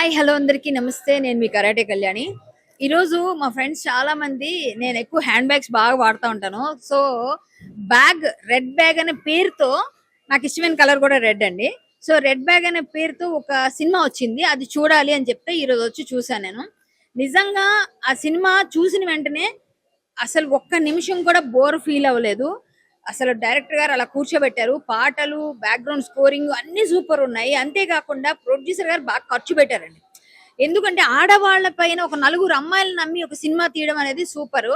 Hi hello అందరికీ నమస్తే. నేను మీ కరాటే కళ్యాణి. ఈరోజు మా ఫ్రెండ్స్ చాలా మంది, నేను ఎక్కువ హ్యాండ్ బ్యాగ్స్ బాగా వాడుతూ ఉంటాను. సో రెడ్ బ్యాగ్ అనే పేరుతో, నాకు ఇష్టమైన కలర్ కూడా రెడ్ అండి. సో రెడ్ బ్యాగ్ అనే పేరుతో ఒక సినిమా వచ్చింది, అది చూడాలి అని చెప్తే ఈరోజు వచ్చి చూసాను. నేను నిజంగా ఆ సినిమా చూసిన వెంటనే అసలు ఒక్క నిమిషం కూడా బోర్ ఫీల్ అవ్వలేదు. అసలు డైరెక్టర్ గారు అలా కూర్చోబెట్టారు. పాటలు, బ్యాక్గ్రౌండ్ స్కోరింగ్ అన్ని సూపర్ ఉన్నాయి. అంతేకాకుండా ప్రొడ్యూసర్ గారు బాగా ఖర్చు పెట్టారండి. ఎందుకంటే ఆడవాళ్ల పైన ఒక నలుగురు అమ్మాయిలను నమ్మి ఒక సినిమా తీయడం అనేది సూపర్.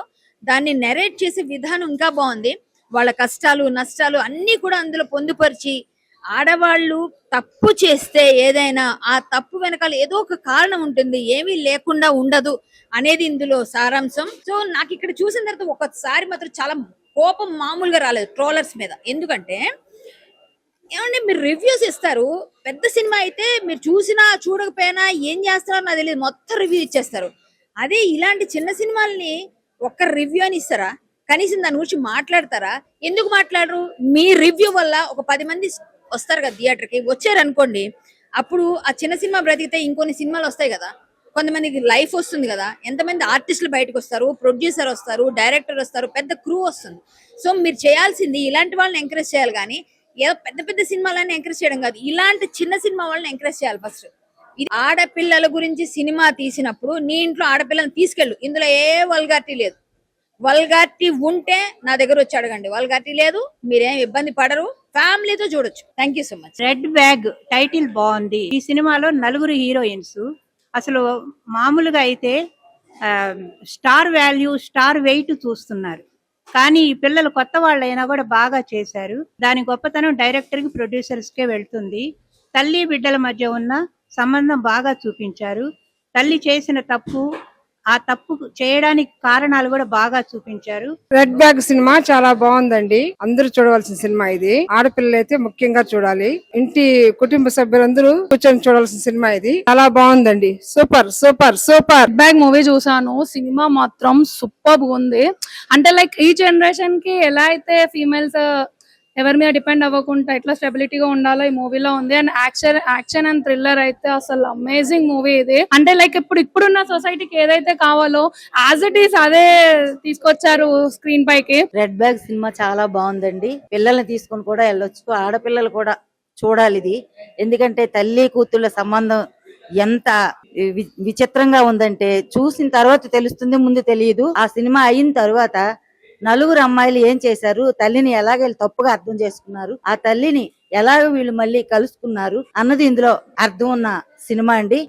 దాన్ని నెరేట్ చేసే విధానం ఇంకా బాగుంది. వాళ్ళ కష్టాలు, నష్టాలు అన్ని కూడా అందులో పొందుపరిచి, ఆడవాళ్ళు తప్పు చేస్తే ఏదైనా ఆ తప్పు వెనకాల ఏదో ఒక కారణం ఉంటుంది, ఏమీ లేకుండా ఉండదు అనేది ఇందులో సారాంశం. సో నాకు ఇక్కడ చూసిన తర్వాత ఒకసారి మాత్రం చాలా కోపం మామూలుగా రాలేదు ట్రోలర్స్ మీద. ఎందుకంటే ఏమంటే మీరు రివ్యూస్ ఇస్తారు, పెద్ద సినిమా అయితే మీరు చూసినా చూడకపోయినా ఏం చేస్తారో నాకు తెలియదు, మొత్తం రివ్యూ ఇచ్చేస్తారు. అదే ఇలాంటి చిన్న సినిమాల్ని ఒక్క రివ్యూ అని ఇస్తారా? కనీసం దాని గురించి మాట్లాడతారా? ఎందుకు మాట్లాడరు? మీ రివ్యూ వల్ల ఒక 10 మంది వస్తారు కదా థియేటర్కి, వచ్చారు అనుకోండి, అప్పుడు ఆ చిన్న సినిమా బ్రతికితే ఇంకొన్ని సినిమాలు వస్తాయి కదా, కొంతమందికి లైఫ్ వస్తుంది కదా. ఎంతమంది ఆర్టిస్టులు బయటకు వస్తారు, ప్రొడ్యూసర్ వస్తారు, డైరెక్టర్ వస్తారు, పెద్ద క్రూ వస్తుంది. సో మీరు చేయాల్సింది ఇలాంటి వాళ్ళని ఎంకరేజ్ చేయాలి, కానీ ఏదో పెద్ద పెద్ద సినిమాలని ఎంకరేజ్ చేయడం కాదు. ఇలాంటి చిన్న సినిమా వాళ్ళని ఎంకరేజ్ చేయాలి ఫస్ట్. ఇది ఆడపిల్లల గురించి సినిమా తీసినప్పుడు నీ ఇంట్లో ఆడపిల్లని తీసుకెళ్ళు. ఇందులో ఏ వల్గారిటీ లేదు. వల్గారిటీ ఉంటే నా దగ్గర వచ్చి అడగండి. వల్గారిటీ లేదు, మీరేం ఇబ్బంది పడరు, ఫ్యామిలీతో చూడొచ్చు. Thank you so much. Red bag title బాగుంది. ఈ సినిమాలో నలుగురు హీరోయిన్స్. అసలు మామూలుగా అయితే స్టార్ వాల్యూ, స్టార్ వెయిట్ చూస్తున్నారు, కానీ ఈ పిల్లలు కొత్త వాళ్ళైనా కూడా బాగా చేశారు. దాని గొప్పతనం డైరెక్టర్ కి, ప్రొడ్యూసర్స్ కే వెళ్తుంది. తల్లి బిడ్డల మధ్య ఉన్న సంబంధం బాగా చూపించారు. తల్లి చేసిన తప్పు, ఆ తప్పు చేయడానికి కారణాలు కూడా బాగా చూపించారు. రెడ్ బ్యాగ్ సినిమా చాలా బాగుందండి. అందరూ చూడవలసిన సినిమా ఇది. ఆడపిల్లలు అయితే ముఖ్యంగా చూడాలి. ఇంటి కుటుంబ సభ్యులందరూ కూర్చొని చూడాల్సిన సినిమా ఇది. చాలా బాగుందండి. Super super super. Red bag movie చూసాను. సినిమా మాత్రం సూపర్ ఉంది. అంటే లైక్ ఈ జనరేషన్ కి ఎలా అయితే ఫీమేల్స్ ఎవరి మీద డిపెండ్ అవ్వకుండా ఎట్లా స్టెబిలిటీగా ఉండాలో ఈ మూవీలో ఉంది. అండ్ యాక్షన్ అండ్ థ్రిల్లర్ అయితే అసలు అమేజింగ్ మూవీ ఇది. అంటే లైక్ ఇప్పుడున్న సొసైటీకి ఏదైతే కావాలో యాజ్ ఇట్ ఈస్ అదే తీసుకొచ్చారు స్క్రీన్ పైకి. రెడ్ బ్యాగ్ సినిమా చాలా బాగుందండి. పిల్లల్ని తీసుకొని కూడా వెళ్ళొచ్చు, ఆడపిల్లలు కూడా చూడాలి ఇది. ఎందుకంటే తల్లి కూతుళ్ళ సంబంధం ఎంత విచిత్రంగా ఉందంటే చూసిన తర్వాత తెలుస్తుంది, ముందు తెలియదు. ఆ సినిమా అయిన తర్వాత నలుగురు అమ్మాయిలు ఏం చేశారు, తల్లిని ఎలాగ తప్పుగా అర్థం చేసుకున్నారు, ఆ తల్లిని ఎలాగ వీళ్ళు మళ్ళీ కలుసుకున్నారు అన్నది ఇందులో అర్థం ఉన్న సినిమా అండి.